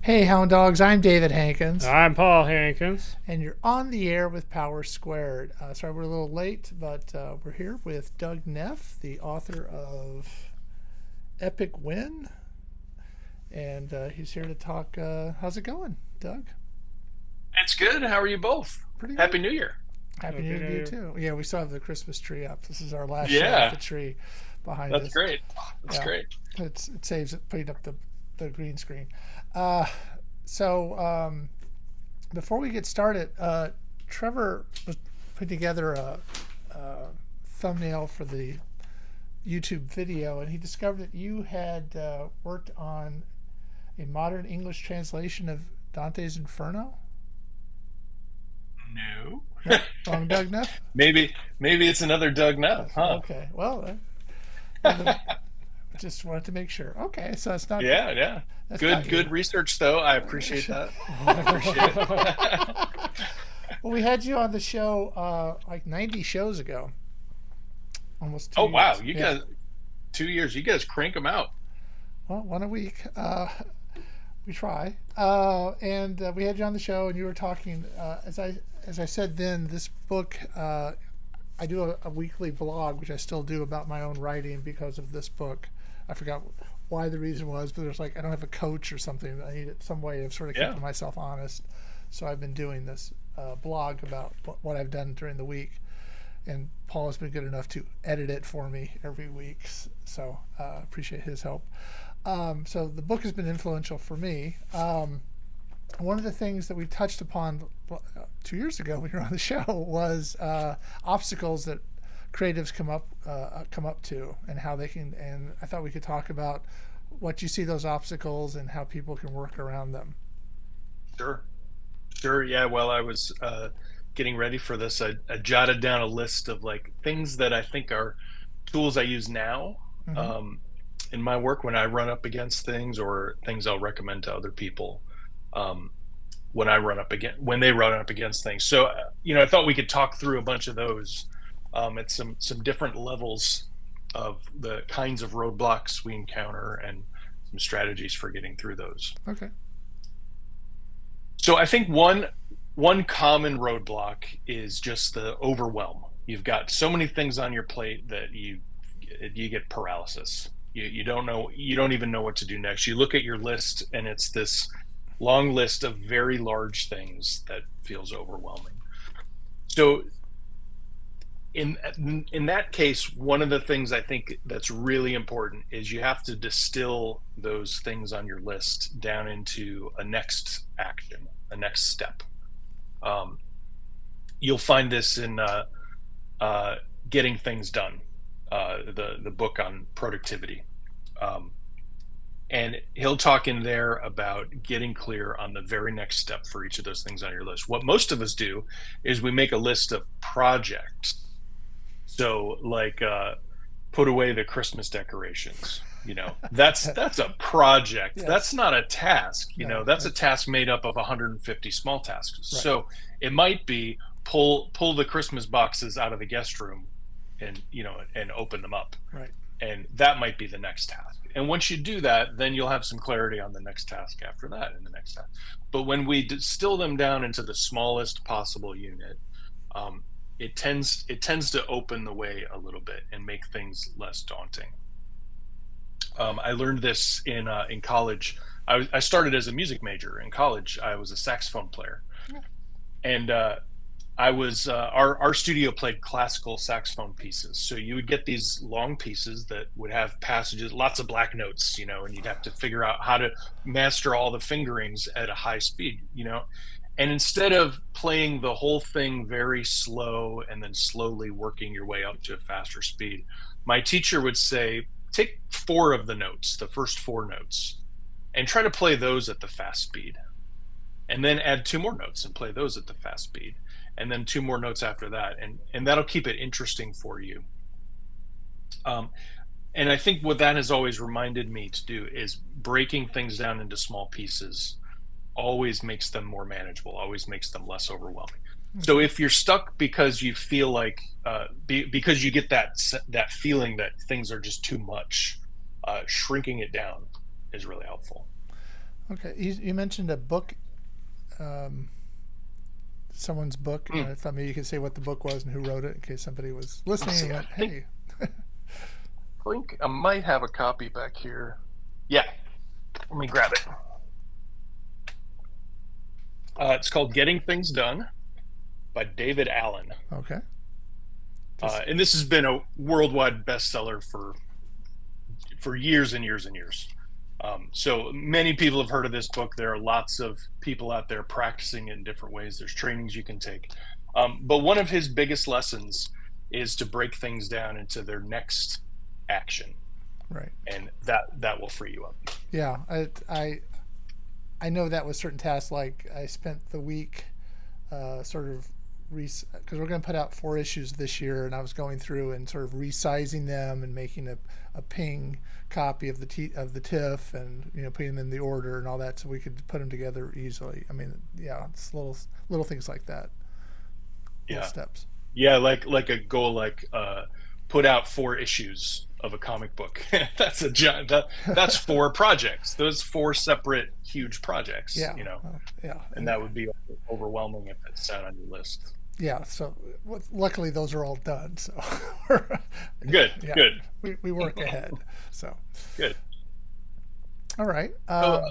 Hey, Hound Dogs, I'm David Hankins, I'm Paul Hankins. and you're on the air with Power Squared. Sorry we're a little late, but we're here with Doug Neff, the author of Epic Win, and he's here to talk. How's it going, Doug? It's good. How are you both? Pretty Happy good. New Year. Happy New Happy Year New to you, Year. too. Yeah, we still have the Christmas tree up. This is our last shot of Yeah, the tree behind that's us. great. That's Yeah, great. it saves it putting up the green screen. Uh, so, before we get started, Trevor was putting together a thumbnail for the YouTube video, and he discovered that you had worked on a modern English translation of Dante's Inferno. No. No, wrong, Doug Neff. Maybe it's another Doug Neff, huh? Okay, well, the, just wanted to make sure. Okay, so it's not Yeah, yeah. that's not Good you. research though. I appreciate that. I appreciate it. Well, we had you on the show like 90 shows ago, almost two Oh wow, years. you Yeah. guys 2 years. You guys crank them out. Well, one a week. We try. And we had you on the show, and you were talking. As I said then, this book. I do a weekly blog, which I still do about my own writing because of this book. I forgot why the reason was, but there's like I don't have a coach or something. I needed some way of sort of Yeah, keeping myself honest. So I've been doing this blog about what I've done during the week, and Paul has been good enough to edit it for me every week. So appreciate his help. So the book has been influential for me. One of the things that we touched upon 2 years ago when you were on the show was obstacles that creatives come up to and how they can. And I thought we could talk about what you see those obstacles and how people can work around them. sure. Sure. Yeah. While I was getting ready for this, I jotted down a list of like things that I think are tools I use now Mm-hmm. um, in my work when I run up against things or things I'll recommend to other people um, when they run up against things. So I thought we could talk through a bunch of those at some different levels of the kinds of roadblocks we encounter and some strategies for getting through those. Okay. So I think one common roadblock is just the overwhelm. You've got so many things on your plate that you get paralysis. You don't even know what to do next. You look at your list and it's this long list of very large things that feels overwhelming. So in that case, one of the things I think that's really important is you have to distill those things on your list down into a next action, a next step. Um, you'll find this in uh, Getting Things Done, the book on productivity. Um, and he'll talk in there about getting clear on the very next step for each of those things on your list. What most of us do is we make a list of projects. So, like, put away the Christmas decorations. That's a project. That's Yes. not a task. No. That's a That's task made up of 150 small tasks. right. So it might be pull the Christmas boxes out of the guest room, and open them up, Right. and that might be the next task. And once you do that, then you'll have some clarity on the next task after that and the next task. But when we distill them down into the smallest possible unit, um, it tends to open the way a little bit and make things less daunting. I learned this in college. I started as a music major in college. I was a saxophone player, Yeah. and I was our studio played classical saxophone pieces. So you would get these long pieces that would have passages, lots of black notes, and you'd have to figure out how to master all the fingerings at a high speed. And instead of playing the whole thing very slow and then slowly working your way up to a faster speed, my teacher would say, take four of the notes, the first four notes, and try to play those at the fast speed. And then add two more notes and play those at the fast speed. And then two more notes after that. And that'll keep it interesting for you. Um, and I think what that has always reminded me to do is breaking things down into small pieces always makes them more manageable, always makes them less overwhelming. So Okay. if you're stuck because you feel like because you get that feeling that things are just too much, shrinking it down is really helpful. Okay. You mentioned a book, um, someone's book. Hmm. I thought maybe you could say what the book was and who wrote it in case somebody was Let's listening see. and went, "Hey." Think I might have a copy back here. Yeah, let me grab it. It's called Getting Things Done by David Allen. Okay. Just And this has been a worldwide bestseller for years and years and years. So many people have heard of this book. There are lots of people out there practicing it in different ways. There's trainings you can take. But one of his biggest lessons is to break things down into their next action, right. and that will free you up. Yeah. I know that with certain tasks. Like I spent the week sort of because we're going to put out 4 issues this year, and I was going through and sort of resizing them and making a ping copy of the TIFF, and putting them in the order and all that, so we could put them together easily. I mean, yeah, it's little things like that, little Yeah, steps. yeah, like a goal, like put out 4 issues of a comic book. That's a giant. That's 4 projects. Those 4 separate huge projects. Yeah, yeah, And that would be overwhelming if it sat on your list. yeah. So luckily those are all done. So Good, yeah, good, we work ahead. So good. all right. So,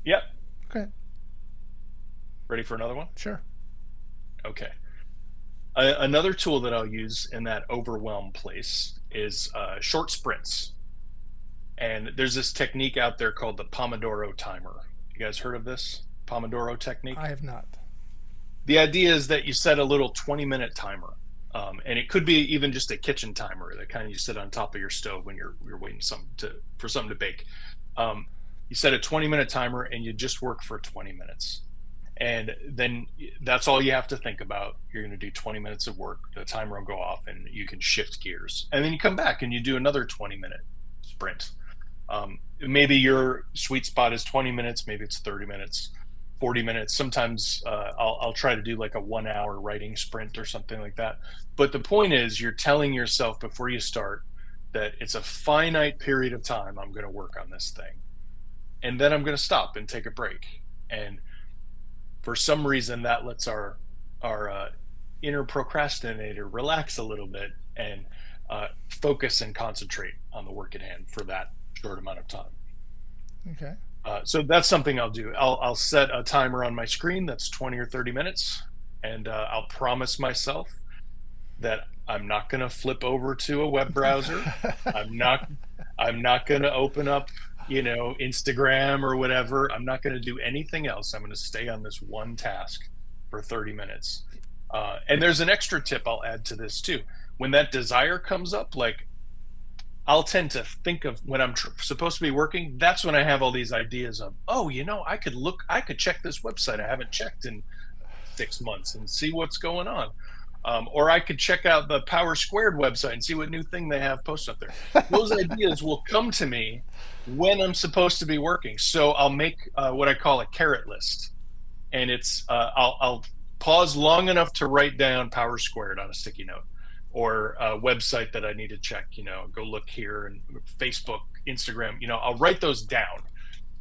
yeah, Okay, ready for another one? sure. Okay. Another tool that I'll use in that overwhelm place is short sprints. And there's this technique out there called the Pomodoro timer. You guys heard of this Pomodoro technique? I have not. The idea is that you set a little 20-minute timer. And it could be even just a kitchen timer that kind of you set on top of your stove when you're waiting for something to bake. You set a 20-minute timer and you just work for 20 minutes. And then that's all you have to think about. You're going to do 20 minutes of work, the timer will go off, and you can shift gears. And then you come back and you do another 20-minute sprint. Maybe your sweet spot is 20 minutes, maybe it's 30 minutes, 40 minutes. Sometimes I'll try to do like a 1 hour writing sprint or something like that. But the point is, you're telling yourself before you start that it's a finite period of time I'm going to work on this thing. And then I'm going to stop and take a break. And for some reason, that lets our inner procrastinator relax a little bit and focus and concentrate on the work at hand for that short amount of time. Okay. So that's something I'll do. I'll set a timer on my screen that's 20 or 30 minutes, and I'll promise myself that I'm not going to flip over to a web browser. I'm not. I'm not going to open up, Instagram or whatever. I'm not going to do anything else. I'm going to stay on this one task for 30 minutes. And there's an extra tip I'll add to this too. When that desire comes up, like I'll tend to think of when I'm supposed to be working. That's when I have all these ideas of, oh, I could check this website I haven't checked in 6 months and see what's going on. Or I could check out the Power Squared website and see what new thing they have posted up there. Those ideas will come to me when I'm supposed to be working. So I'll make what I call a carrot list, and it's I'll pause long enough to write down Power Squared on a sticky note, or a website that I need to check. Go look here, and Facebook, Instagram. I'll write those down,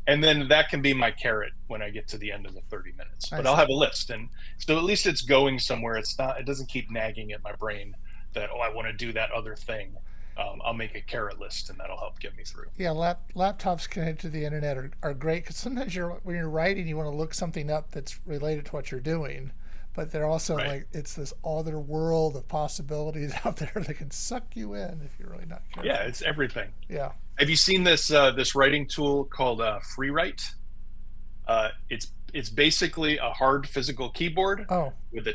and then that can be my carrot when I get to the end of the 30 minutes. But I'll have a list, and so at least it's going somewhere. It doesn't keep nagging at my brain that, I want to do that other thing. I'll make a carrot list, and that'll help get me through. Yeah, laptops connected to the internet are great, because sometimes when you're writing, you want to look something up that's related to what you're doing, but they're also Right. like, it's this other world of possibilities out there that can suck you in if you're really not careful. Yeah, it's everything. Yeah. Have you seen this writing tool called FreeWrite? It's basically a hard physical keyboard Oh, with a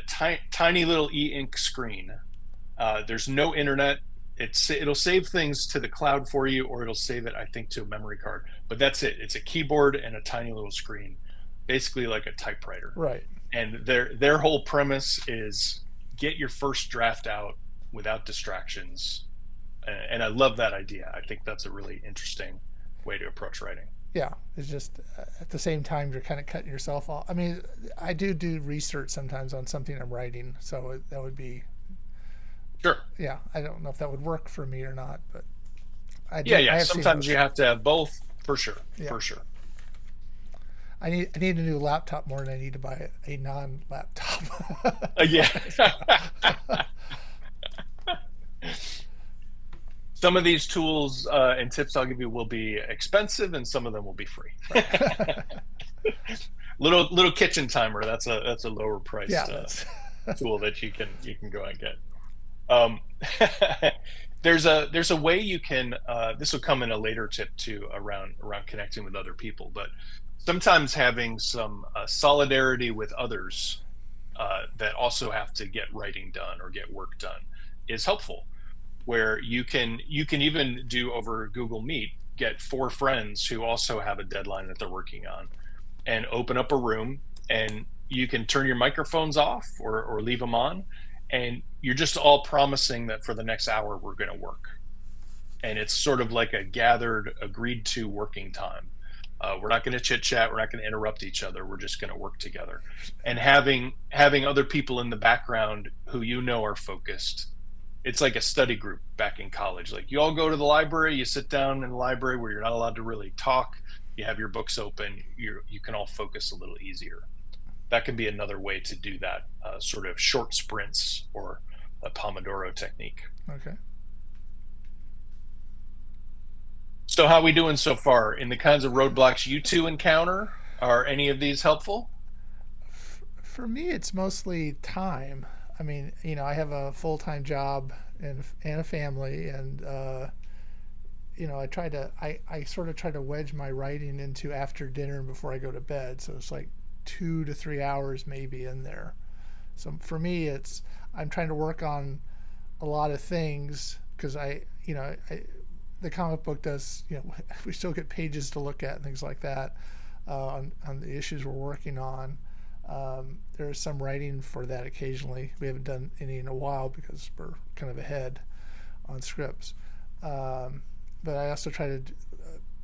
tiny little e-ink screen. There's no internet. It'll save things to the cloud for you, or it'll save it, I think, to a memory card. But that's it. It's a keyboard and a tiny little screen, basically like a typewriter. right. And their whole premise is get your first draft out without distractions. And I love that idea. I think that's a really interesting way to approach writing. Yeah, it's just at the same time you're kind of cutting yourself off. I mean, I do research sometimes on something I'm writing, so that would be, Sure. yeah. I don't know if that would work for me or not, but I Yeah. have seen Sometimes those. you have to have both, for sure. Yeah. For sure. I need a new laptop more than I need to buy a non-laptop. Yeah. Some of these tools and tips I'll give you will be expensive, and some of them will be free. Right. Little kitchen timer. That's a lower Yeah, priced that's tool that you can go and get. Um, there's a way you can. This will come in a later tip too around connecting with other people, but sometimes having some solidarity with others that also have to get writing done or get work done is helpful. Where you can even do over Google Meet, get four friends who also have a deadline that they're working on, and open up a room, and you can turn your microphones off or leave them on, and you're just all promising that for the next hour we're going to work, and it's sort of like a gathered agreed to working time. We're not going to chit chat, we're not going to interrupt each other, we're just going to work together, and having other people in the background who are focused. It's like a study group back in college. Like, you all go to the library, you sit down in the library where you're not allowed to really talk, you have your books open, you can all focus a little easier. That can be another way to do that, sort of short sprints, or a Pomodoro technique. okay. So how are we doing so far in the kinds of roadblocks you two encounter? Are any of these helpful? For me, it's mostly time. I mean, I have a full-time job and a family, and I sort of try to wedge my writing into after dinner and before I go to bed. So it's like 2 to 3 hours maybe in there. So for me, I'm trying to work on a lot of things because the comic book does, we still get pages to look at and things like that on the issues we're working on. There's some writing for that occasionally. We haven't done any in a while because we're kind of ahead on scripts. But I also try to.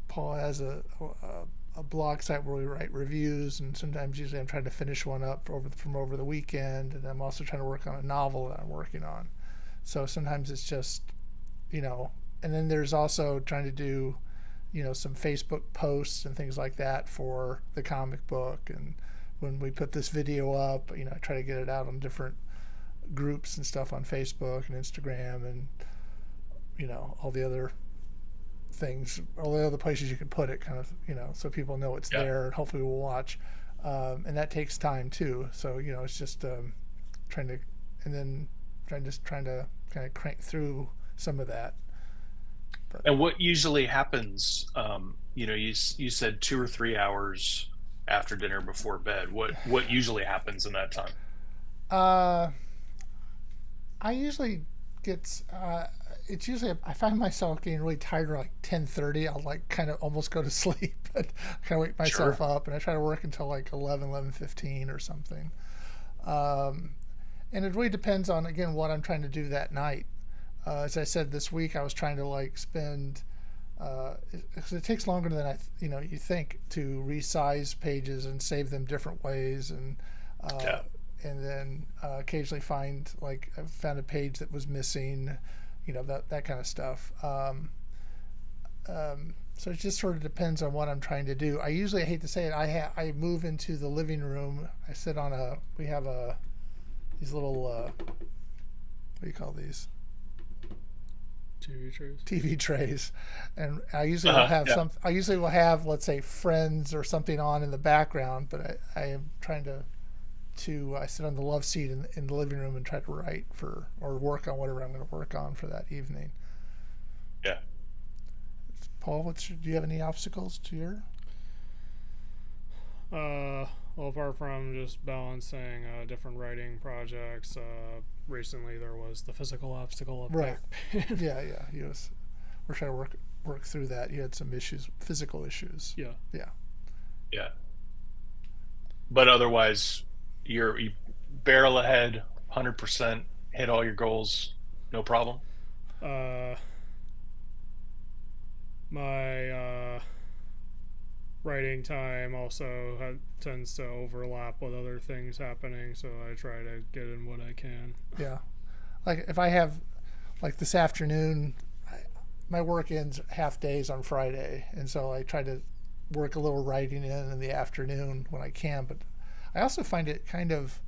Paul has a blog site where we write reviews, and sometimes usually I'm trying to finish one up from over the weekend, and I'm also trying to work on a novel that I'm working on. So sometimes it's just, and then there's also trying to do, some Facebook posts and things like that for the comic book. And when we put this video up, I try to get it out on different groups and stuff on Facebook and Instagram and, all the other things, all the other places you can put it, kind of, so people know it's there and hopefully will watch. And that takes time too. So, it's just trying to kind of crank through some of that. But. And what usually happens, you said 2 or 3 hours after dinner before bed. What usually happens in that time? I usually get it's usually I find myself getting really tired around like 10:30. I'll like kind of almost go to sleep and kind of wake myself Sure. up, and I try to work until like 11:15 or something. And it really depends on, again, what I'm trying to do that night. As I said, this week I was trying to like spend. It takes longer than you think to resize pages and save them different ways, and Yeah. and then occasionally find, like, I found a page that was missing, that kind of stuff. So it just sort of depends on what I'm trying to do. I hate to say it, I move into the living room. I sit on we have these little what do you call these? TV trays, and I usually will have Yeah. I usually will have, let's say, Friends or something on in the background, but I am trying to I sit on the love seat in the living room and try to write or work on whatever I'm going to work on for that evening. Yeah. Paul, do you have any obstacles to your? Well, apart from just balancing different writing projects, recently there was the physical obstacle of Right. back pain. Yeah. We're trying to work through that. You had some physical issues. Yeah. Yeah. But otherwise, you barrel ahead, 100%, hit all your goals, no problem. My writing time also tends to overlap with other things happening, so I try to get in what I can. Yeah. Like if I have, like this afternoon, my work ends half days on Friday, and so I try to work a little writing in the afternoon when I can. But I also find it kind of,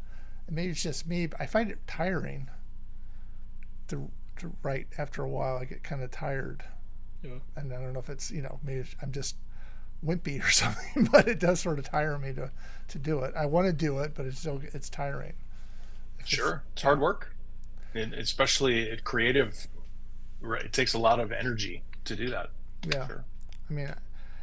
maybe it's just me, but I find it tiring to write after a while. I get kind of tired. Yeah. And I don't know if it's, maybe I'm just wimpy or something, but it does sort of tire me to do it. I want to do it, but it's tiring. Sure. It's hard work. And especially creative, right? It takes a lot of energy to do that. Yeah. Sure. I mean,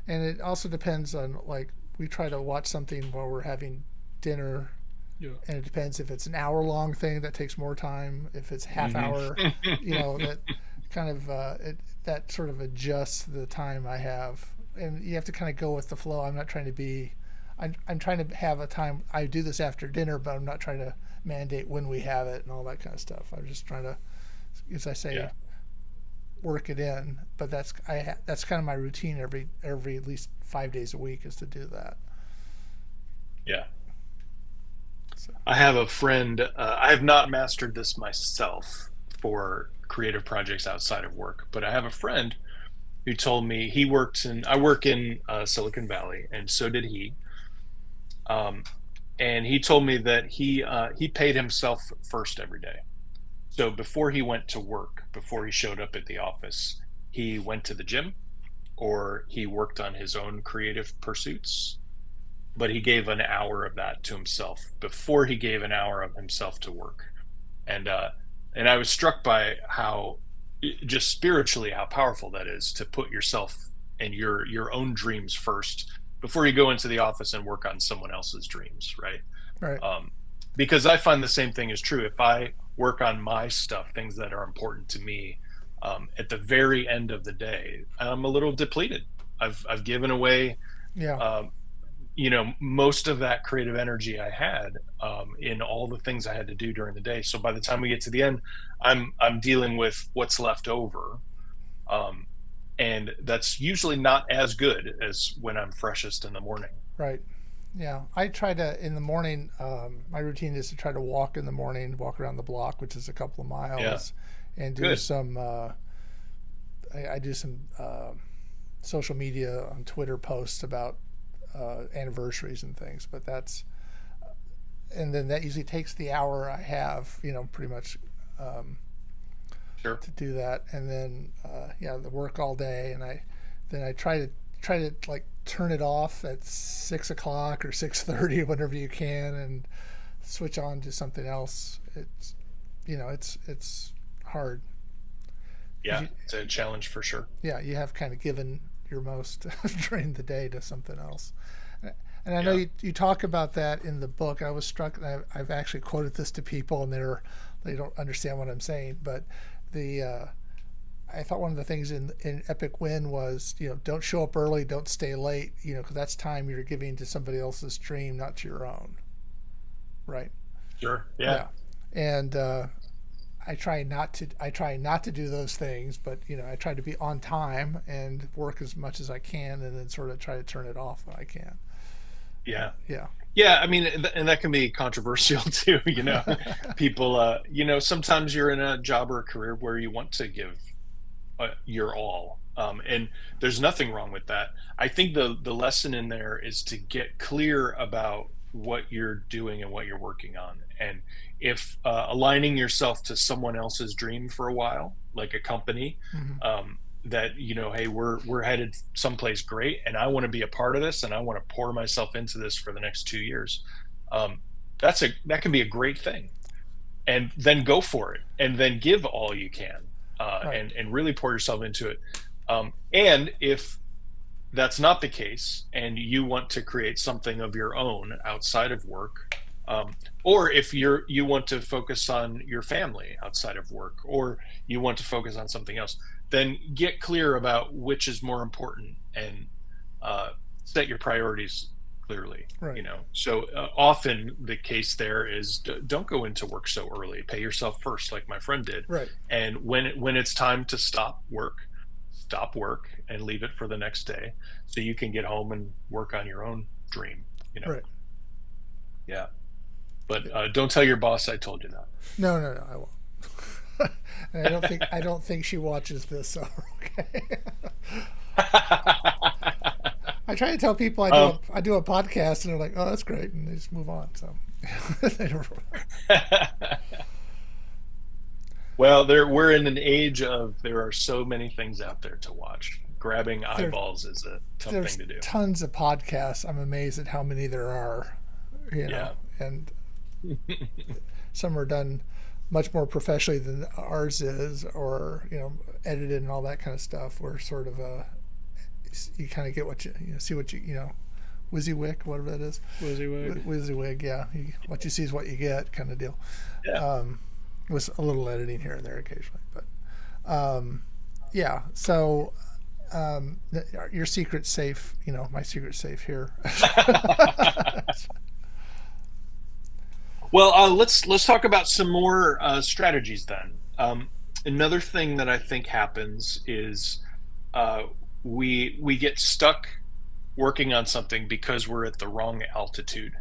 and it also depends on, like, we try to watch something while we're having dinner. Yeah. And it depends if it's an hour-long thing that takes more time. If it's half hour, that kind of that sort of adjusts the time I have. And you have to kind of go with the flow. I'm not trying to be. I'm trying to have a time. I do this after dinner, but I'm not trying to mandate when we have it and all that kind of stuff. I'm just trying to, as I say, work it in. But that's kind of my routine every at least 5 days a week is to do that. Yeah. So. I have a friend. I have not mastered this myself for creative projects outside of work, but I have a friend who told me I work in Silicon Valley, and so did he. And he told me that he paid himself first every day. So before he went to work, before he showed up at the office, he went to the gym or he worked on his own creative pursuits. But he gave an hour of that to himself before he gave an hour of himself to work. And I was struck by how, just spiritually, how powerful that is to put yourself and your own dreams first before you go into the office and work on someone else's dreams, right? Right. Because I find the same thing is true. If I work on my stuff, things that are important to me, at the very end of the day, I'm a little depleted. I've given away, Yeah. most of that creative energy I had in all the things I had to do during the day. So by the time we get to the end, I'm dealing with what's left over, and that's usually not as good as when I'm freshest in the morning. Right. Yeah. I try to in the morning. My routine is to try to walk in the morning, walk around the block, which is a couple of miles, and do Good. some. I do some social media on Twitter posts about anniversaries and things, but and then that usually takes the hour I have, pretty much Sure. to do that, and then the work all day, and I try to like turn it off at 6 o'clock or 6:30 whenever you can, and switch on to something else. It's hard. Yeah, it's a challenge for sure. Yeah, you have kind of given your most during the day to something else. And I know you talk about that in the book. I was struck, and I've actually quoted this to people, and they don't understand what I'm saying. But I thought one of the things in Epic Win was, don't show up early, don't stay late, because that's time you're giving to somebody else's dream, not to your own. Right. Sure. Yeah. And I try not to do those things, but I try to be on time and work as much as I can, and then sort of try to turn it off when I can. Yeah. Yeah. Yeah, I mean, and that can be controversial too. People. Sometimes you're in a job or a career where you want to give your all, and there's nothing wrong with that. I think the lesson in there is to get clear about what you're doing and what you're working on, and if aligning yourself to someone else's dream for a while, like a company, Mm-hmm. that hey, we're headed someplace great, and I want to be a part of this, and I want to pour myself into this for the next 2 years. That can be a great thing, and then go for it, and then give all you can, Right. and really pour yourself into it. And if that's not the case, and you want to create something of your own outside of work, or if you want to focus on your family outside of work, or you want to focus on something else, then get clear about which is more important, and set your priorities clearly. Right. So often the case there is, don't go into work so early. Pay yourself first, like my friend did. Right. And when it's time to stop work and leave it for the next day, so you can get home and work on your own dream. Right. Yeah. But don't tell your boss I told you that. No, I won't. And I don't think she watches this. So okay. I try to tell people I do a podcast, and they're like, "Oh, that's great," and they just move on. So they don't. Well, we're in an age of there are so many things out there to watch. Grabbing There, eyeballs is a tough thing there's to do. tons of podcasts. I'm amazed at how many there are. Yeah. And some are done much more professionally than ours is, or edited and all that kind of stuff. Where sort of you kind of get what see what WYSIWYG, whatever that is. WYSIWYG. WYSIWYG, yeah. What you see is what you get, kind of deal. Yeah. With a little editing here and there occasionally, but yeah. So your secret's safe. My secret's safe here. Well, let's talk about some more strategies then. Another thing that I think happens is we get stuck working on something because we're at the wrong altitude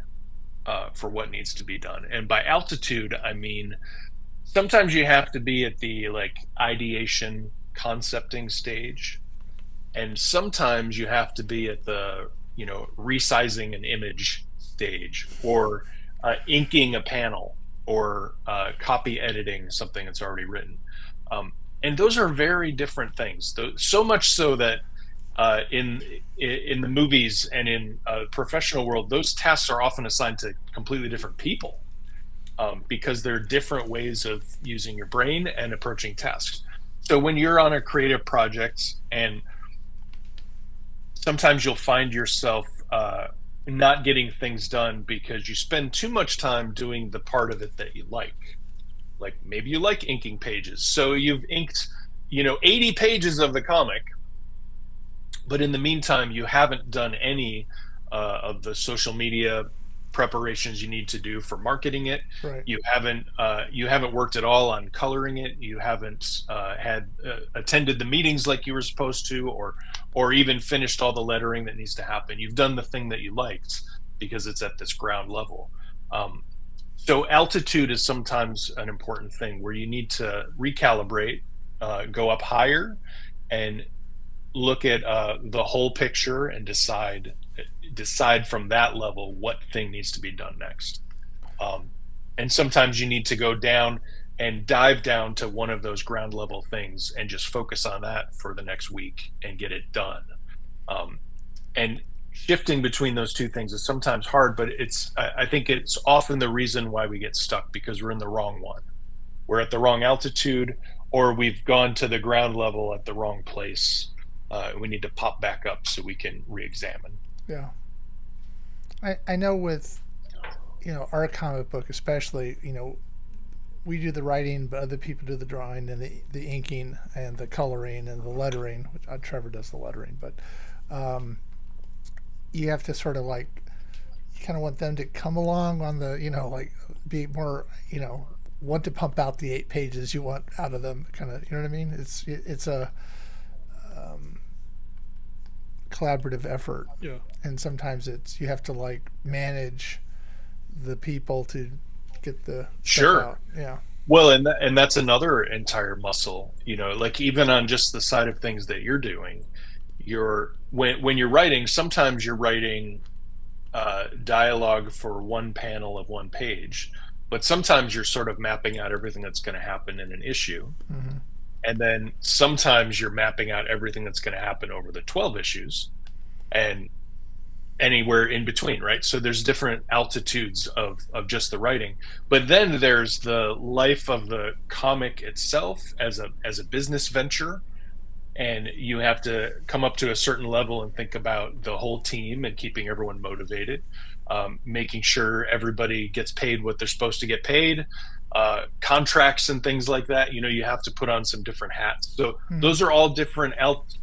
for what needs to be done. And by altitude, I mean sometimes you have to be at the ideation concepting stage, and sometimes you have to be at the resizing an image stage, or inking a panel, or copy editing something that's already written. And those are very different things. So much so that in the movies and in professional world, those tasks are often assigned to completely different people, because there are different ways of using your brain and approaching tasks. So when you're on a creative project, and sometimes you'll find yourself not getting things done because you spend too much time doing the part of it that you like. Like maybe you like inking pages, so you've inked 80 pages of the comic, but in the meantime you haven't done any of the social media preparations you need to do for marketing it. Right. You haven't worked at all on coloring it. You haven't attended the meetings like you were supposed to, or even finished all the lettering that needs to happen. You've done the thing that you liked because it's at this ground level. So altitude is sometimes an important thing where you need to recalibrate, go up higher, and look at the whole picture and decide from that level what thing needs to be done next. And sometimes you need to go down and dive down to one of those ground level things and just focus on that for the next week and get it done. And shifting between those two things is sometimes hard, but I think it's often the reason why we get stuck, because we're in the wrong one. We're at the wrong altitude, or we've gone to the ground level at the wrong place. We need to pop back up so we can re-examine. Yeah. I know with our comic book especially, we do the writing, but other people do the drawing and the inking and the coloring and the lettering, which Trevor does the lettering, but you have to sort of you kind of want them to come along on the be more want to pump out the 8 pages you want out of them, kind of, you know what I mean? It's a collaborative effort. Yeah. And sometimes you have to manage the people to get the Sure stuff out. Yeah. Well, and that's another entire muscle, even on just the side of things that you're doing. When you're writing, sometimes you're writing dialogue for one panel of one page, but sometimes you're sort of mapping out everything that's going to happen in an issue. Mm-hmm. And then sometimes you're mapping out everything that's going to happen over the 12 issues and anywhere in between, right? So there's different altitudes of just the writing, but then there's the life of the comic itself as a business venture, and you have to come up to a certain level and think about the whole team and keeping everyone motivated, making sure everybody gets paid what they're supposed to get paid, contracts and things like that. You have to put on some different hats. So those are all different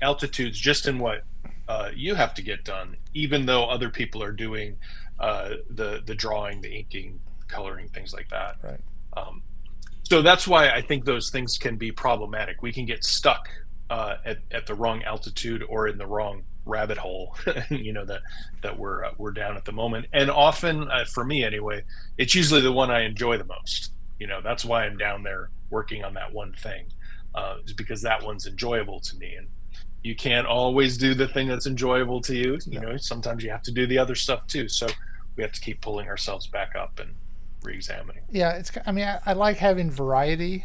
altitudes just in what you have to get done, even though other people are doing the drawing, the inking, coloring, things like that. Right. So that's why I think those things can be problematic. We can get stuck at the wrong altitude or in the wrong rabbit hole, that we're down at the moment. And often, for me anyway, it's usually the one I enjoy the most. That's why I'm down there working on that one thing, is because that one's enjoyable to me. You can't always do the thing that's enjoyable to you. You No. know, sometimes you have to do the other stuff too. So we have to keep pulling ourselves back up and re-examining. Yeah, I mean, I like having variety,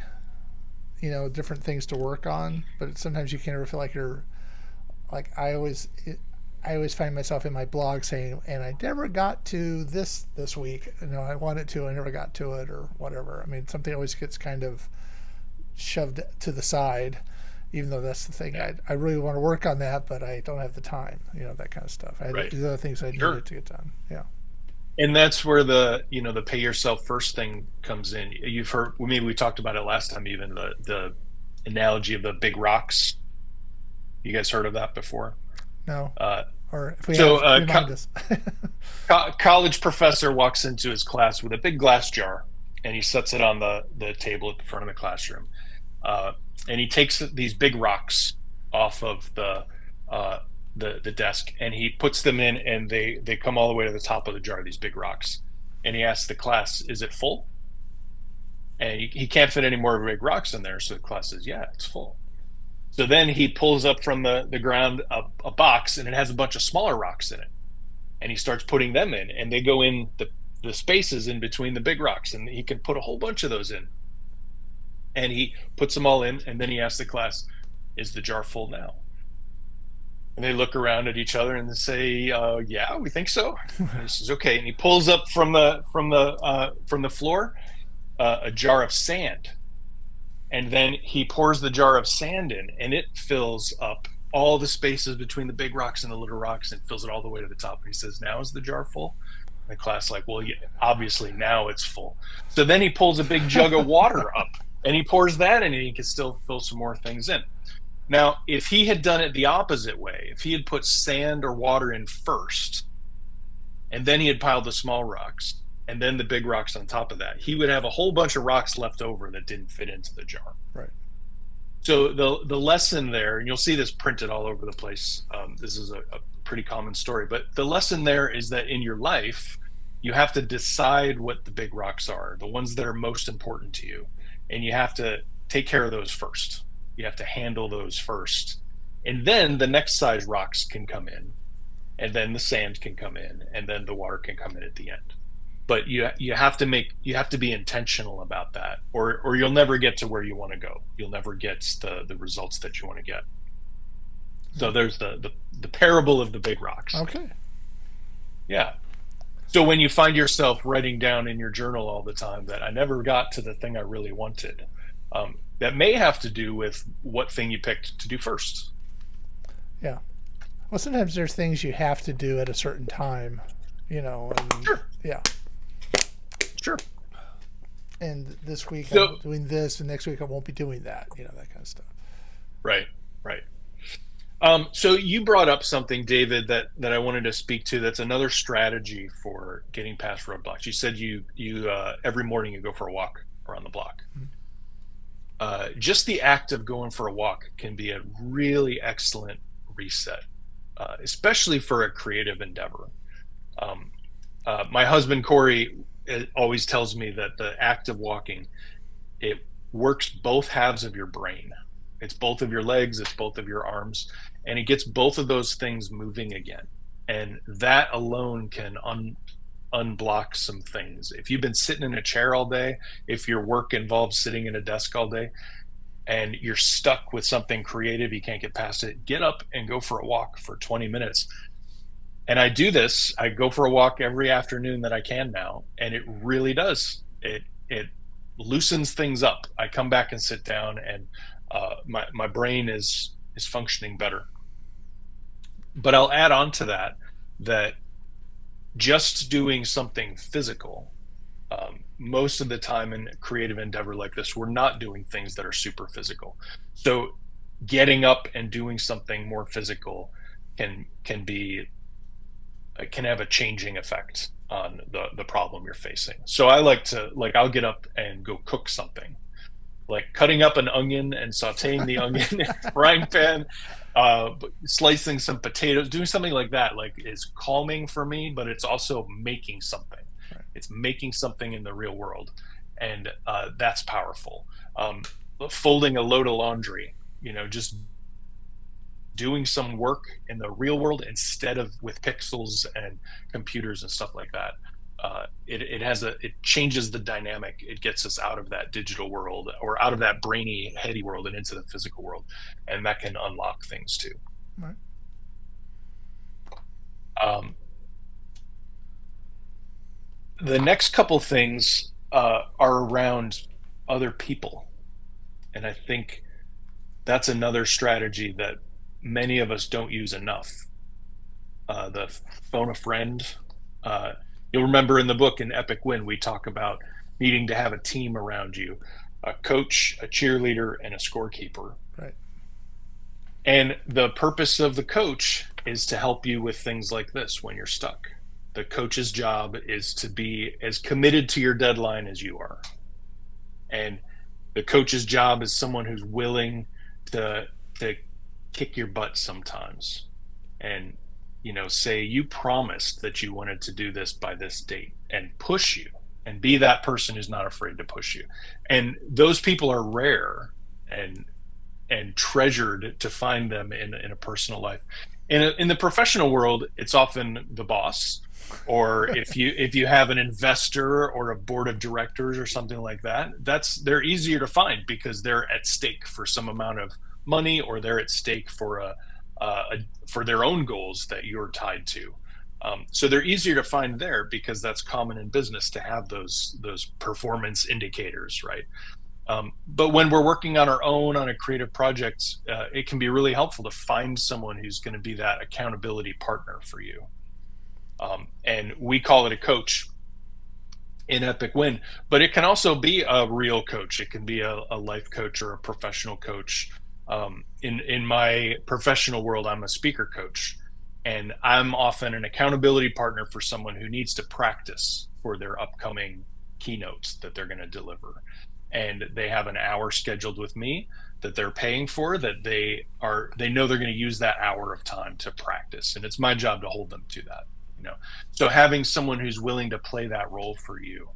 different things to work on, but sometimes you can't ever feel like you're like I always find myself in my blog saying, and I never got to this week. I wanted to, I never got to it, or whatever. I mean, something always gets kind of shoved to the side, even though that's the thing. Yeah. I really want to work on that, but I don't have the time. That kind of stuff. I had Right. these other things I Sure. needed to get done. Yeah. And that's where the pay yourself first thing comes in. You've heard, well, maybe we talked about it last time, even the analogy of the big rocks. You guys heard of that before? No. Uh, Or if we so have, remind us. college professor walks into his class with a big glass jar, and he sets it on the table at the front of the classroom. Uh, and he takes these big rocks off of the desk, and he puts them in, and they come all the way to the top of the jar, these big rocks. And he asks the class, is it full? And he can't fit any more big rocks in there. So the class says, yeah, it's full. So then he pulls up from the ground a box, and it has a bunch of smaller rocks in it. And he starts putting them in, and they go in the spaces in between the big rocks, and he can put a whole bunch of those in. And he puts them all in, and then he asks the class, is the jar full now? And they look around at each other and they say, yeah, we think so. And he says, okay. And he pulls up from the floor a jar of sand. And then he pours the jar of sand in, and it fills up all the spaces between the big rocks and the little rocks, and fills it all the way to the top. And he says, now is the jar full? And the class like, well, yeah, obviously now it's full. So then he pulls a big jug of water up, and he pours that in, and he can still fill some more things in. Now, if he had done it the opposite way, if he had put sand or water in first, and then he had piled the small rocks, and then the big rocks on top of that, he would have a whole bunch of rocks left over that didn't fit into the jar. Right. So the lesson there, and you'll see this printed all over the place. This is a pretty common story, but the lesson there is that in your life, you have to decide what the big rocks are, the ones that are most important to you, and you have to take care of those first. You have to handle those first, and then the next size rocks can come in, and then the sand can come in, and then the water can come in at the end. But you have to be intentional about that, or you'll never get to where you want to go. You'll never get the results that you want to get. So there's the parable of the big rocks. Okay. Yeah. So when you find yourself writing down in your journal all the time that I never got to the thing I really wanted, that may have to do with what thing you picked to do first. Yeah. Well, sometimes there's things you have to do at a certain time, and Sure. yeah. Sure. And this week So- I'm doing this, and next week I won't be doing that, that kind of stuff. Right. Right. So you brought up something, David, that I wanted to speak to. That's another strategy for getting past roadblocks. You said you every morning you go for a walk around the block. Just the act of going for a walk can be a really excellent reset, especially for a creative endeavor. My husband Corey always tells me that the act of walking, it works both halves of your brain. It's both of your legs, it's both of your arms, and it gets both of those things moving again. And that alone can unblock some things. If you've been sitting in a chair all day, if your work involves sitting in a desk all day, and you're stuck with something creative, you can't get past it, get up and go for a walk for 20 minutes. And I do this. I go for a walk every afternoon that I can now, and it really does. It loosens things up. I come back and sit down, and my brain is functioning better. But I'll add on to that just doing something physical, most of the time in a creative endeavor like this, we're not doing things that are super physical. So getting up and doing something more physical can have a changing effect on the problem you're facing. So I I'll get up and go cook something, like cutting up an onion and sauteing the onion in a frying pan, slicing some potatoes, doing something like that, is calming for me, but it's also making something. Right. It's making something in the real world. And that's powerful. Folding a load of laundry, just doing some work in the real world instead of with pixels and computers and stuff like that. It changes the dynamic. It gets us out of that digital world or out of that brainy, heady world and into the physical world, and that can unlock things too. Right. The next couple things are around other people, and I think that's another strategy that many of us don't use enough. The phone a friend. You'll remember in the book in Epic Win, we talk about needing to have a team around you, a coach, a cheerleader, and a scorekeeper. Right. And the purpose of the coach is to help you with things like this when you're stuck. The coach's job is to be as committed to your deadline as you are. And the coach's job is someone who's willing to kick your butt sometimes and say you promised that you wanted to do this by this date and push you and be that person who's not afraid to push you. And those people are rare and treasured to find them in a personal life. In the professional world, it's often the boss, or if you have an investor or a board of directors or something like that, they're easier to find because they're at stake for some amount of money, or they're at stake for for their own goals that you're tied to. So they're easier to find there because that's common in business to have those performance indicators, right? But when we're working on our own on a creative project, it can be really helpful to find someone who's going to be that accountability partner for you. And we call it a coach in Epic Win, but it can also be a real coach. It can be a life coach or a professional coach. In my professional world, I'm a speaker coach, and I'm often an accountability partner for someone who needs to practice for their upcoming keynotes that they're going to deliver. And they have an hour scheduled with me that they're paying for, that they know they're going to use that hour of time to practice. And it's my job to hold them to that, So having someone who's willing to play that role for you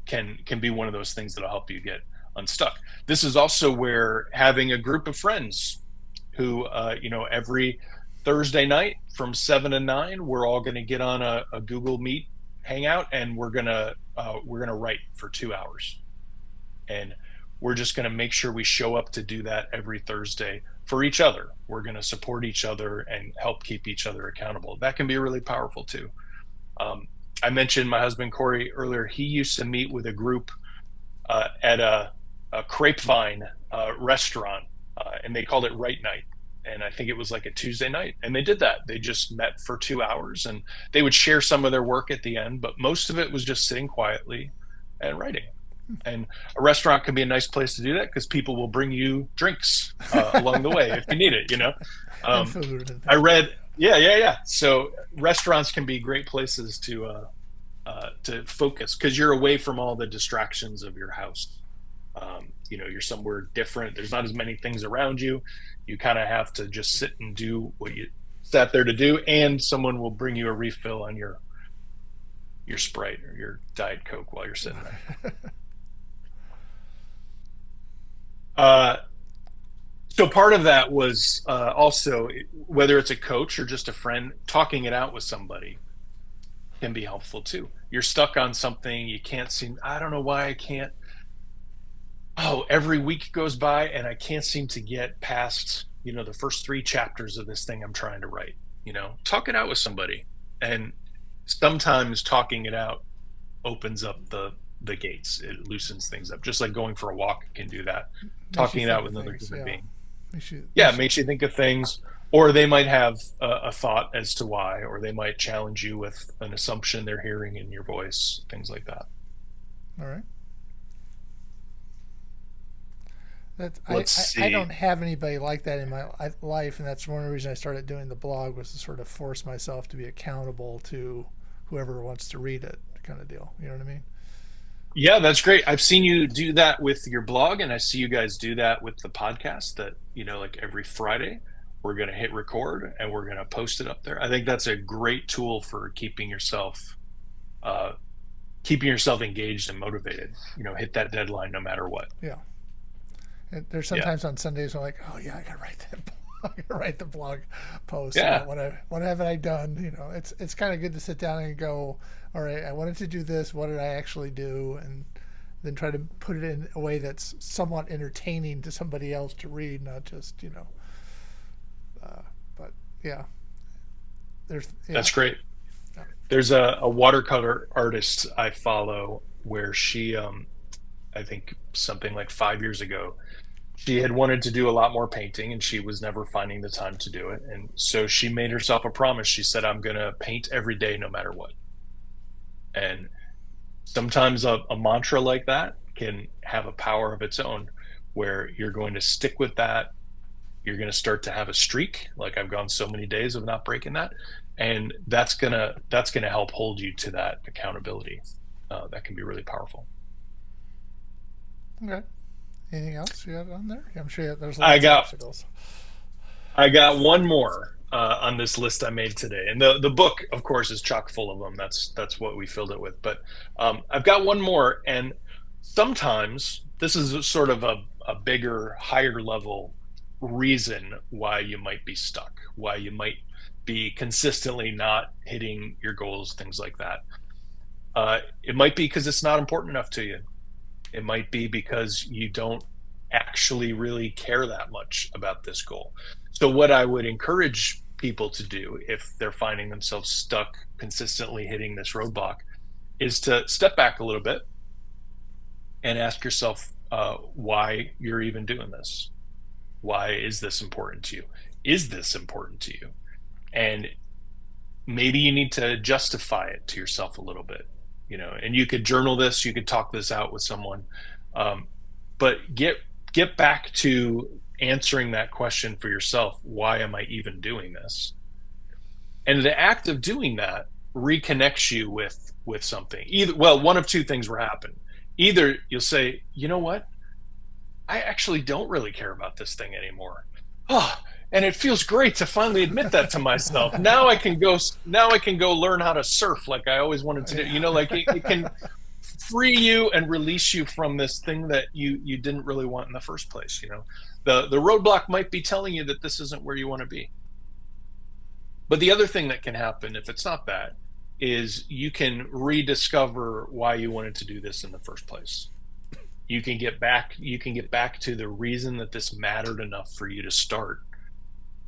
can be one of those things that'll help you get unstuck. This is also where having a group of friends who, every Thursday night from 7 to 9, we're all going to get on a Google Meet hangout, and we're gonna write for 2 hours, and we're just going to make sure we show up to do that every Thursday for each other. We're going to support each other and help keep each other accountable. That can be really powerful too. I mentioned my husband Corey earlier. He used to meet with a group at a grapevine restaurant, and they called it Right Night. And I think it was like a Tuesday night, and they did that. They just met for 2 hours, and they would share some of their work at the end, but most of it was just sitting quietly and writing. And a restaurant can be a nice place to do that because people will bring you drinks along the way if you need it, And food. I read, yeah. So restaurants can be great places to focus because you're away from all the distractions of your house. You're somewhere different. There's not as many things around you. You kind of have to just sit and do what you sat there to do, and someone will bring you a refill on your Sprite or your Diet Coke while you're sitting there. So part of that was also, whether it's a coach or just a friend, talking it out with somebody can be helpful too. You're stuck on something, you can't seem, I don't know why I can't. Every week goes by and I can't seem to get past, the first 3 chapters of this thing I'm trying to write. Talk it out with somebody. And sometimes talking it out opens up the gates. It loosens things up. Just like going for a walk can do that. Talking it out with another human being. Makes you think of things. Or they might have a thought as to why, or they might challenge you with an assumption they're hearing in your voice, things like that. All right. I don't have anybody like that in my life, and that's one of the reasons I started doing the blog, was to sort of force myself to be accountable to whoever wants to read it, kind of deal. You know what I mean? Yeah, that's great. I've seen you do that with your blog, and I see you guys do that with the podcast that, like every Friday we're going to hit record and we're going to post it up there. I think that's a great tool for keeping yourself engaged and motivated, hit that deadline no matter what. Yeah. And there's sometimes on Sundays I'm like, oh yeah, I got to write that book. write the blog post Yeah, about what haven't I done. It's kind of good to sit down and go, all right, I wanted to do this. What did I actually do? And then try to put it in a way that's somewhat entertaining to somebody else to read, not just but yeah, yeah. that's great. Yeah. There's a watercolor artist I follow where she, I think something like 5 years ago, she had wanted to do a lot more painting and she was never finding the time to do it. And so she made herself a promise. She said, I'm going to paint every day, no matter what. And sometimes a mantra like that can have a power of its own where you're going to stick with that. You're going to start to have a streak. Like I've gone so many days of not breaking that. And that's gonna help hold you to that accountability. That can be really powerful. Okay. Anything else you have on there? I'm sure there's I lots of got obstacles. I got one more on this list I made today, and the book, of course, is chock full of them. That's what we filled it with. But I've got one more, and sometimes this is sort of a bigger, higher level reason why you might be stuck, why you might be consistently not hitting your goals, things like that. It might be because it's not important enough to you. It might be because you don't actually really care that much about this goal. So, what I would encourage people to do if they're finding themselves stuck consistently hitting this roadblock is to step back a little bit and ask yourself why you're even doing this. Why is this important to you? Is this important to you? And maybe you need to justify it to yourself a little bit, and you could journal this, you could talk this out with someone, um, but get back to answering that question for yourself. Why am I even doing this? And the act of doing that reconnects you with something. Either, well, one of two things will happen. Either you'll say, you know what, I actually don't really care about this thing anymore. Oh, and it feels great to finally admit that to myself. Now I can go learn how to surf like I always wanted to do. Like it can free you and release you from this thing that you didn't really want in the first place. The roadblock might be telling you that this isn't where you want to be. But the other thing that can happen if it's not that is you can rediscover why you wanted to do this in the first place. You can get back to the reason that this mattered enough for you to start,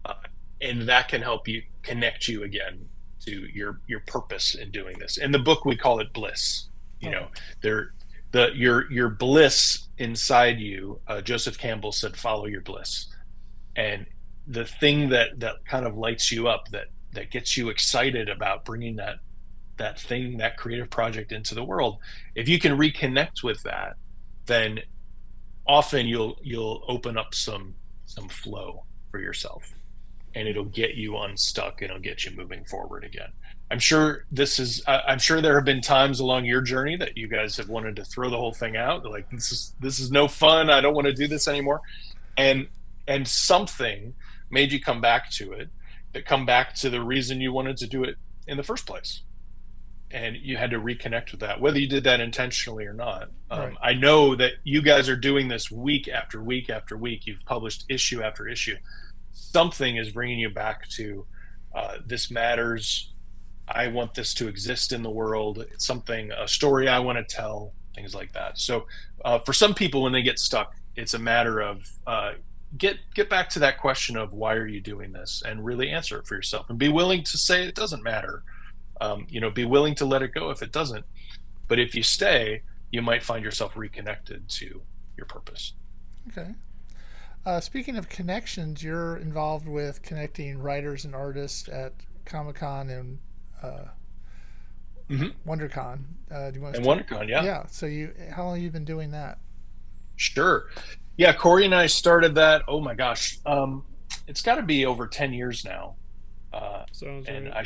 uh, and that can help you connect you again to your purpose in doing this. In the book we call it bliss. Oh, There the your bliss inside you. Joseph Campbell said follow your bliss. And the thing that kind of lights you up, that gets you excited about bringing that thing, that creative project into the world, if you can reconnect with that, then often you'll open up some flow for yourself, and it'll get you unstuck and it'll get you moving forward again. I'm sure there have been times along your journey that you guys have wanted to throw the whole thing out, like this is no fun, I don't want to do this anymore. And and something made you come back to it, that come back to the reason you wanted to do it in the first place, and you had to reconnect with that, whether you did that intentionally or not. right. I know that you guys are doing this week after week after week. You've published issue after issue. Something is bringing you back to this matters. I want this to exist in the world. It's something, a story I want to tell, things like that. So for some people, when they get stuck, it's a matter of get back to that question of why are you doing this, and really answer it for yourself, and be willing to say it doesn't matter. Be willing to let it go if it doesn't. But if you stay, you might find yourself reconnected to your purpose. Okay. Speaking of connections, you're involved with connecting writers and artists at Comic Con and uh, Hmm. WonderCon. Do you want to And talk? WonderCon, yeah, Yeah. So how long have you been doing that? sure. Yeah, Corey and I started that. Oh my gosh, it's got to be over 10 years now. Uh, Sounds and right. I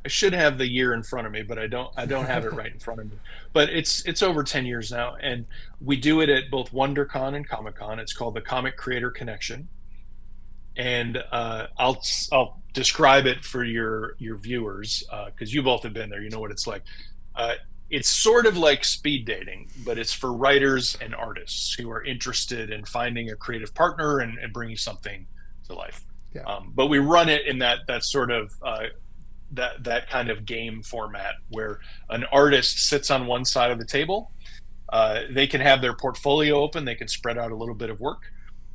should have the year in front of me, but I don't have it right in front of me. But it's over 10 years now, and we do it at both WonderCon and Comic Con. It's called the Comic Creator Connection, and I'll describe it for your viewers, because you both have been there. You know what it's like. Uh, it's sort of like speed dating, but it's for writers and artists who are interested in finding a creative partner and bringing something to life. Yeah. But we run it in that sort of that kind of game format where an artist sits on one side of the table. They can have their portfolio open. They can spread out a little bit of work,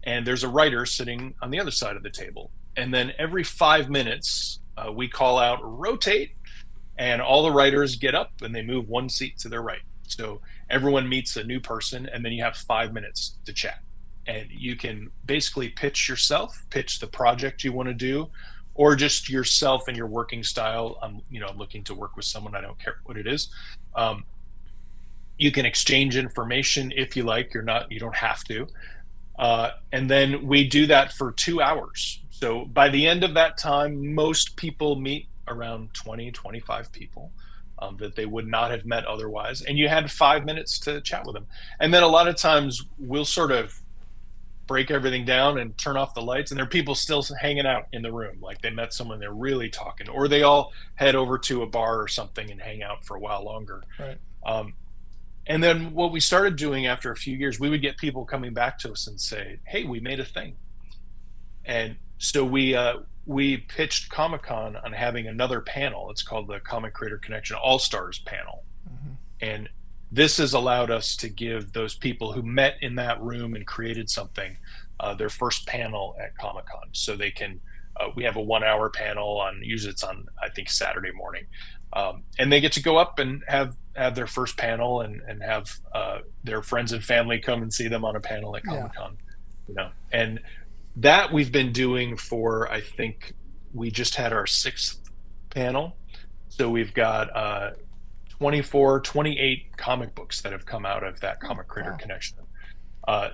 and there's a writer sitting on the other side of the table. And then every 5 minutes, we call out rotate, and all the writers get up and they move one seat to their right. So everyone meets a new person, and then you have 5 minutes to chat. And you can basically pitch yourself, pitch the project you want to do, or just yourself and your working style. I'm looking to work with someone. I don't care what it is. You can exchange information if you like. You don't have to. And then we do that for 2 hours. So by the end of that time, most people meet around 20, 25 people that they would not have met otherwise. And you had 5 minutes to chat with them. And then a lot of times we'll sort of break everything down and turn off the lights, and there are people still hanging out in the room. Like they met someone, they're really talking, or they all head over to a bar or something and hang out for a while longer. Right. And then what we started doing after a few years, we would get people coming back to us and say, hey, we made a thing. And so we pitched Comic-Con on having another panel. It's called the Comic Creator Connection All-Stars panel. Mm-hmm. And this has allowed us to give those people who met in that room and created something their first panel at Comic-Con. So they can, we have a 1 hour panel usually it's on, I think, Saturday morning. And they get to go up and have their first panel and have their friends and family come and see them on a panel at Comic-Con. Yeah. And that we've been doing for, I think we just had our 6th panel. So we've got 28 comic books that have come out of that Comic Creator Connection.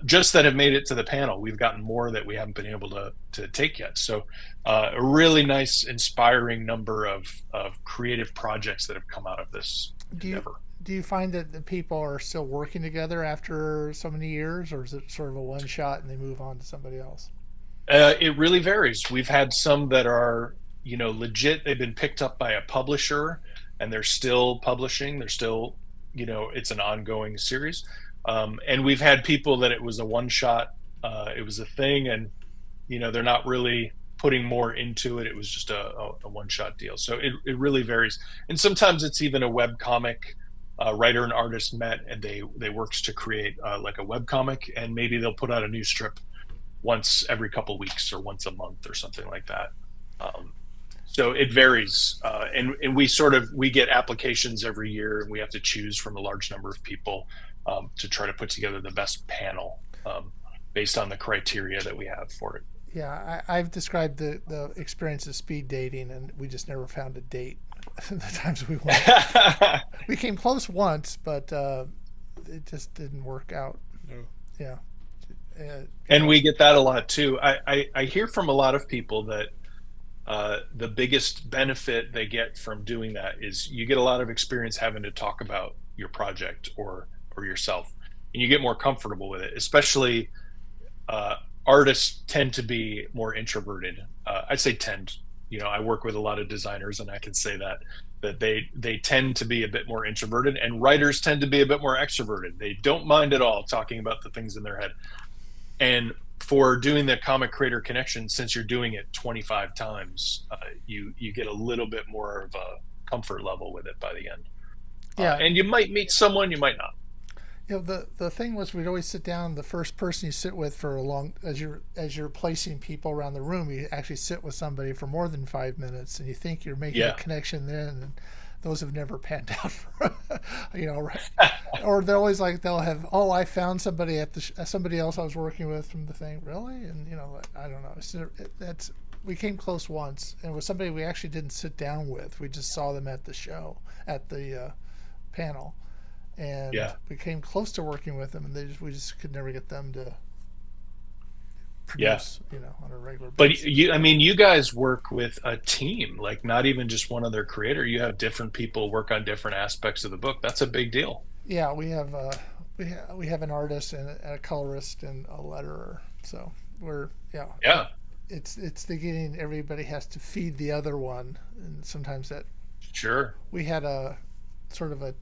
Just that have made it to the panel. We've gotten more that we haven't been able to take yet. So a really nice, inspiring number of creative projects that have come out of this endeavor. Do you find that the people are still working together after so many years, or is it sort of a one shot and they move on to somebody else? It really varies. We've had some that are, legit. They've been picked up by a publisher and they're still publishing. They're still, it's an ongoing series. And we've had people that it was a one shot, it was a thing, and, they're not really putting more into it. It was just a one shot deal. So it really varies. And sometimes it's even a web comic. Writer and artist met and they worked to create like a web comic, and maybe they'll put out a new strip once every couple of weeks or once a month or something like that. So it varies. And we get applications every year, and we have to choose from a large number of people to try to put together the best panel based on the criteria that we have for it. Yeah, I've described the experience as speed dating, and we just never found a date the times we went. We came close once, but it just didn't work out. No. Yeah. And we get that a lot too. I hear from a lot of people that the biggest benefit they get from doing that is you get a lot of experience having to talk about your project or yourself, and you get more comfortable with it. Especially artists tend to be more introverted. I'd say tend. I work with a lot of designers, and I can say that they tend to be a bit more introverted, and writers tend to be a bit more extroverted. They don't mind at all talking about the things in their head. And for doing the Comic Creator Connection, since you're doing it 25 times, you get a little bit more of a comfort level with it by the end. Yeah, and you might meet someone, you might not. The thing was, we'd always sit down. The first person you sit with for a long, as you're placing people around the room, you actually sit with somebody for more than 5 minutes, and you think you're making a connection then. And those have never panned out for, right? Or they're always like, they'll have, I found somebody at somebody else I was working with from the thing, really, and I don't know. We came close once, and it was somebody we actually didn't sit down with. We just saw them at the show, at the panel. And we came close to working with them, and we just could never get them to produce, on a regular basis. But you guys work with a team, like not even just one other creator. You have different people work on different aspects of the book. That's a big deal. Yeah, we have we have an artist and a colorist and a letterer. So we're It's the getting, everybody has to feed the other one, and sometimes that. Sure. We had a sort of a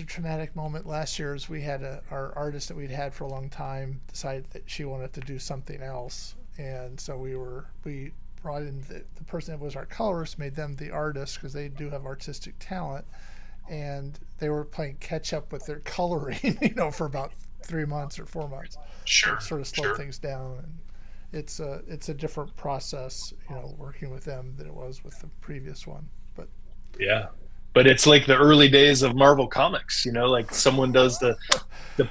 traumatic moment last year is we had our artist that we'd had for a long time decided that she wanted to do something else, and so we brought in the person that was our colorist, made them the artist because they do have artistic talent, and they were playing catch up with their coloring, for about 3 months or 4 months. Sure. Sort of slow things down, and it's a different process, working with them than it was with the previous one. But Yeah. But it's like the early days of Marvel Comics, like someone does the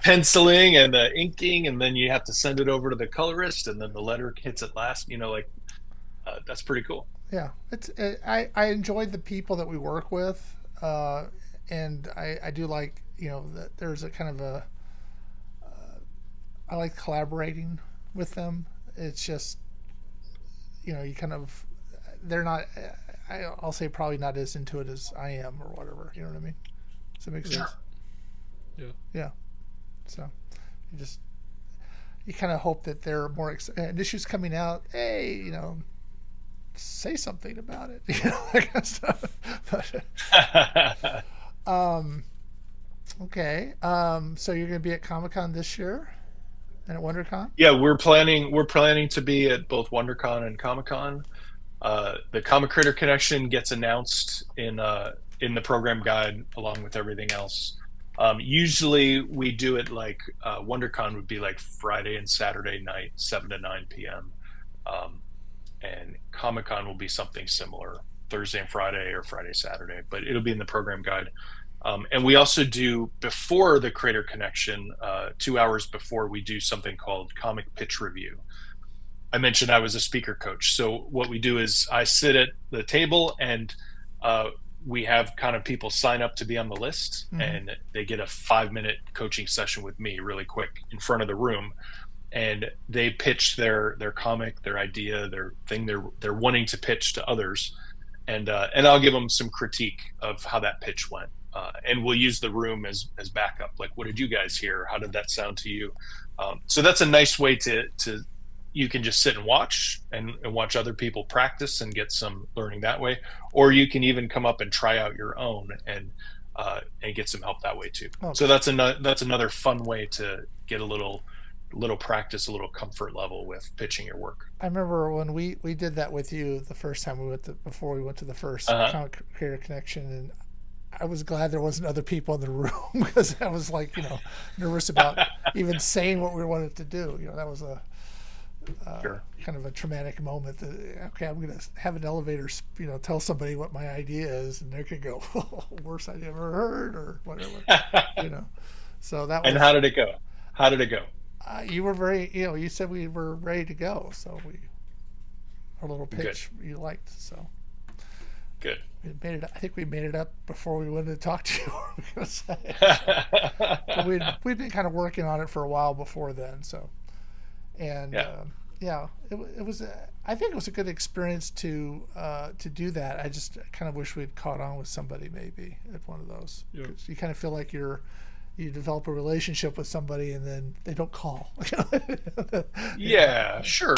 penciling and the inking, and then you have to send it over to the colorist, and then the letter hits it last. That's pretty cool. yeah, I enjoyed the people that we work with, and I do like that there's a kind of a I like collaborating with them. It's just you kind of they're not. I'll say probably not as into it as I am or whatever. You know what I mean? Does that make sense? Yeah. Yeah. So you kind of hope that they're more an issues coming out. Hey, say something about it. That kind of stuff. But, okay. So you're going to be at Comic-Con this year and at WonderCon? Yeah, we're planning to be at both WonderCon and Comic-Con. The Comic Creator Connection gets announced in the program guide along with everything else. Usually we do it like WonderCon would be like Friday and Saturday night, 7 to 9 p.m. And Comic-Con will be something similar, Thursday and Friday or Friday, Saturday, but it'll be in the program guide. And we also do, before the Creator Connection, 2 hours before, we do something called Comic Pitch Review. I mentioned I was a speaker coach. So what we do is I sit at the table, and we have kind of people sign up to be on the list, and they get a 5-minute coaching session with me really quick in front of the room. And they pitch their comic, their idea, their thing they're wanting to pitch to others. And I'll give them some critique of how that pitch went. And we'll use the room as backup. Like, what did you guys hear? How did that sound to you? So that's a nice way to you can just sit and watch and watch other people practice and get some learning that way. Or you can even come up and try out your own and get some help that way too. Okay. So that's another fun way to get a little practice, a little comfort level with pitching your work. I remember when we did that with you the first time before we went to the first Comic Creator Connection, and I was glad there wasn't other people in the room because I was like, nervous about even saying what we wanted to do. That was a sure. kind of a traumatic moment. That, okay, I'm going to have an elevator, tell somebody what my idea is, and they could go, oh, worst idea I've ever heard, or whatever. So that was. And how did it go? How did it go? You were very, you said we were ready to go, so our little pitch you liked, so. Good. I think we made it up before we went to talk to you. But we'd been kind of working on it for a while before then, so. And it was. I think it was a good experience to do that. I just kind of wish we'd caught on with somebody maybe at one of those. Yeah. You kind of feel like you develop a relationship with somebody and then they don't call. Yeah, sure,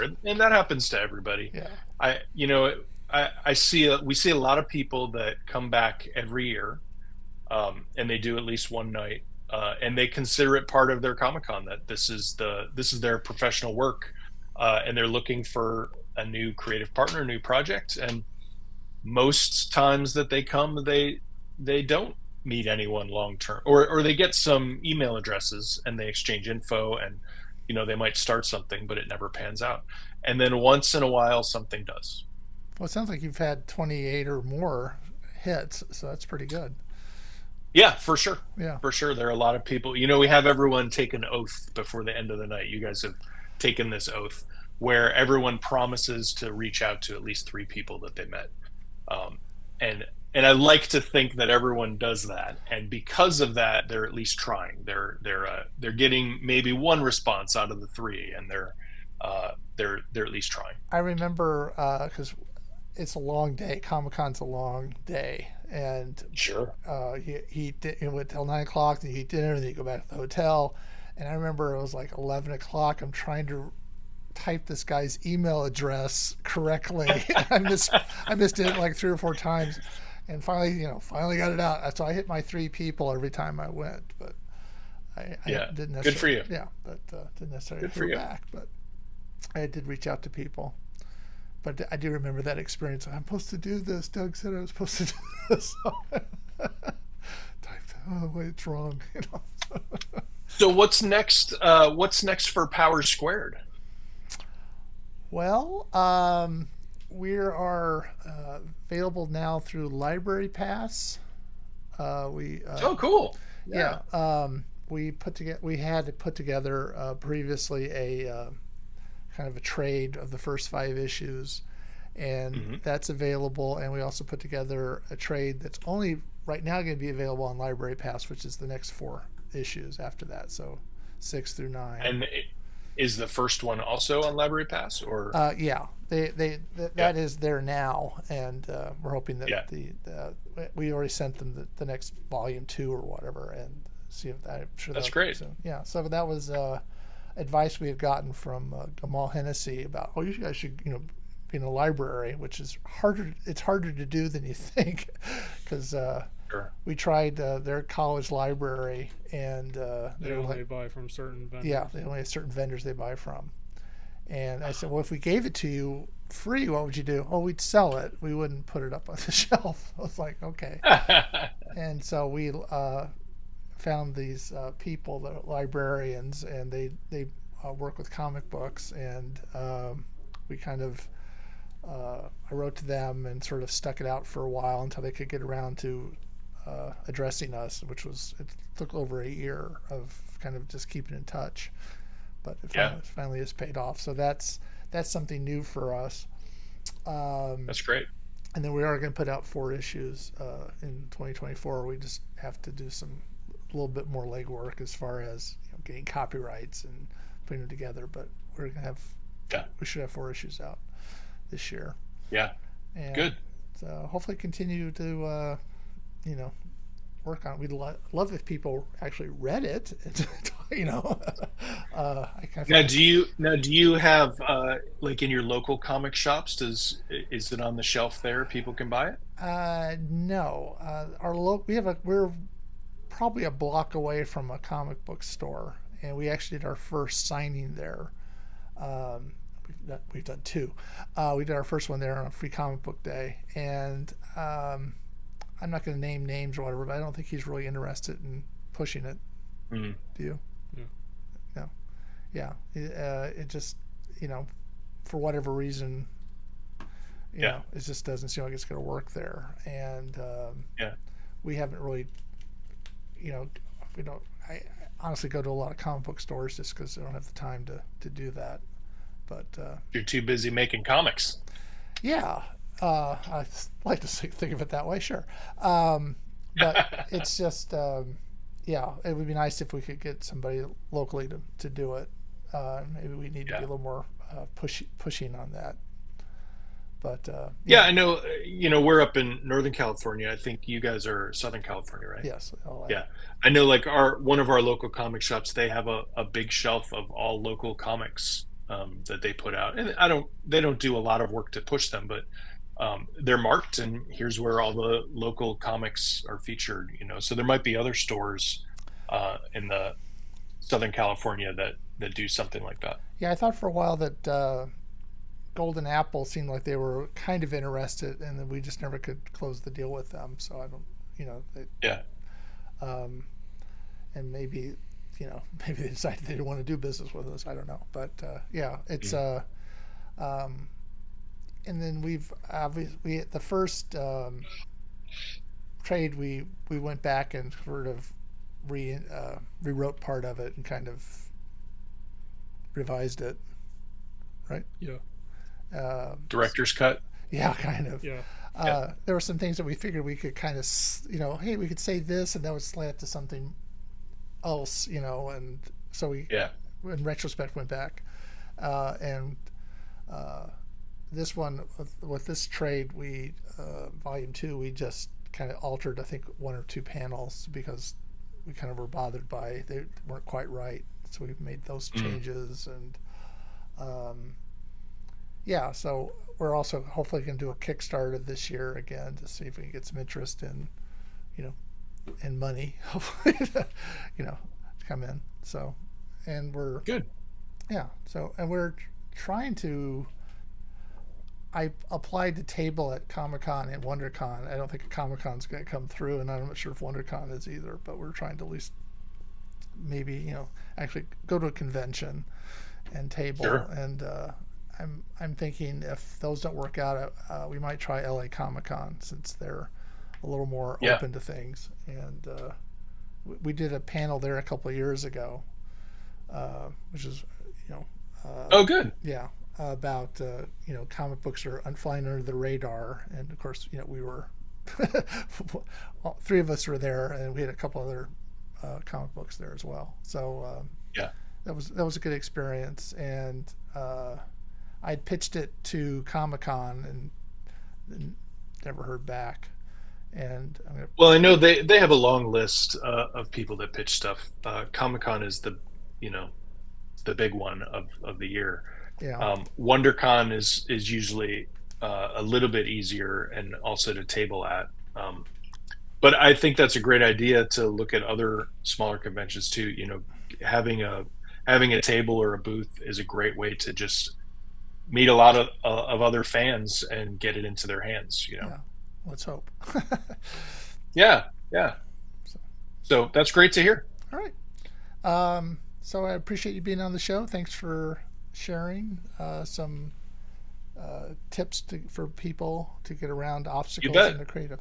and that happens to everybody. Yeah. We see a lot of people that come back every year, and they do at least one night, and they consider it part of their Comic-Con, that this is their professional work, and they're looking for a new creative partner, a new project. And most times that they come, they don't meet anyone long term, or they get some email addresses and they exchange info, and they might start something, but it never pans out. And then once in a while something does. Well, it sounds like you've had 28 or more hits, so that's pretty good. Yeah, for sure. Yeah, for sure. There are a lot of people. We have everyone take an oath before the end of the night. You guys have taken this oath where everyone promises to reach out to at least 3 people that they met, and I like to think that everyone does that. And because of that, they're at least trying. They're getting maybe one response out of the 3, and they're at least trying. I remember because it's a long day. Comic-Con's a long day, and sure. He went till 9 o'clock, then you eat dinner, then you go back to the hotel. And I remember it was like 11 o'clock. I'm trying to type this guy's email address correctly. I missed it like 3 or 4 times, and finally got it out. So I hit my 3 people every time I went, but I didn't necessarily. Good for you. Yeah, but didn't necessarily Good for hear you. back. But I did reach out to people, but I do remember that experience. I'm supposed to do this. Doug said I was supposed to do this. Typed, oh wait, it's wrong. So what's next? What's next for Power Squared? Well, we are available now through Library Pass. We Oh, cool. yeah. We had to put together previously a kind of a trade of the first 5 issues, and that's available. And we also put together a trade that's only right now going to be available on Library Pass, which is the next 4 issues after that, so 6 through 9. And is the first one also on Library Pass, or? Yeah, that is there now, and we're hoping that we already sent them the next volume 2 or whatever, and see if I'm sure that's great. Soon. Yeah, so that was advice we had gotten from Gamal Hennessy about, you guys should be in a library, which is harder. It's harder to do than you think, because Sure. we tried their college library, and they only buy from certain vendors. Yeah, they only have certain vendors they buy from. And I said, well, if we gave it to you free, what would you do? Oh, we'd sell it. We wouldn't put it up on the shelf. I was like, okay. And so we found these people, the librarians, and they work with comic books, and we kind of I wrote to them and sort of stuck it out for a while until they could get around to addressing us, which it took over a year of kind of just keeping in touch, but it finally has paid off. So that's something new for us. That's great. And then we are going to put out 4 issues in 2024. We just have to do a little bit more legwork as far as getting copyrights and putting them together. But we're going to have we should have 4 issues out this year. Yeah. And good. So hopefully continue to work on it. We'd love if people actually read it. I kind of Now do you have like in your local comic shops, is it on the shelf there, people can buy it? No. We're probably a block away from a comic book store, and we actually did our first signing there. We've done 2. We did our first one there on a free comic book day, and I'm not going to name names or whatever, but I don't think he's really interested in pushing it. Mm-hmm. Do you? No. Yeah. It just, for whatever reason, it just doesn't seem like it's going to work there. And we haven't really, I honestly go to a lot of comic book stores just because I don't have the time to do that. But you're too busy making comics. Yeah. I like to think of it that way, sure. But it's just, it would be nice if we could get somebody locally to do it. Maybe we need to be a little more pushing on that. But I know, we're up in Northern California. I think you guys are Southern California, right? Yes. Yeah. I know, like one of our local comic shops, they have a big shelf of all local comics that they put out, and they don't do a lot of work to push them, but they're marked, and here's where all the local comics are featured. So there might be other stores in the Southern California that do something like that. Yeah, I thought for a while that Golden Apple seemed like they were kind of interested, and then we just never could close the deal with them. So I don't, and maybe they decided they didn't want to do business with us. I don't know, but it's and then we've obviously the first trade we went back and sort of rewrote part of it and kind of revised it, right? Yeah. Director's cut. Yeah, kind of. Yeah. There were some things that we figured we could kind of, hey, we could say this, and that would slant to something else, and so we, in retrospect, went back, and this one with this trade, we volume 2, we just kind of altered, I think, 1 or 2 panels because we kind of were bothered by they weren't quite right, so we made those changes, and so we're also hopefully going to do a Kickstarter this year again to see if we can get some interest in, and money, hopefully, to come in. So, and we're good. Yeah. So, and we're trying to. I applied to table at Comic-Con and WonderCon. I don't think Comic-Con's going to come through, and I'm not sure if WonderCon is either. But we're trying to at least maybe actually go to a convention and table. Sure. And I'm thinking if those don't work out, we might try LA Comic-Con since they're a little more open to things. And we did a panel there a couple of years ago, which is Oh, good. yeah. About comic books are flying under the radar, and of course we were three of us were there, and we had a couple other comic books there as well. So Yeah. that was a good experience, and I pitched it to Comic-Con and never heard back. And Well, I know they have a long list of people that pitch stuff. Comic-Con is the big one of the year. yeah, WonderCon is usually a little bit easier and also to table at. But I think that's a great idea to look at other smaller conventions too. Having a table or a booth is a great way to just meet a lot of other fans and get it into their hands. yeah. Let's hope. Yeah. So that's great to hear. All right. So I appreciate you being on the show. Thanks for sharing some tips for people to get around obstacles in their creative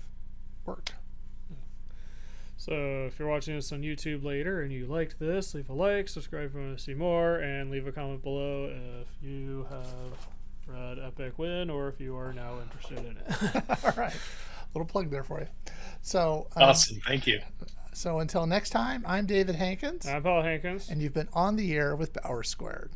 work. So if you're watching this on YouTube later and you liked this, leave a like, subscribe if you want to see more, and leave a comment below if you have read Epic Win or if you are now interested in it. All right. Little plug there for you. So Awesome. Thank you. So until next time, I'm David Hankins. I'm Paul Hankins. And you've been on the air with Bauer Squared.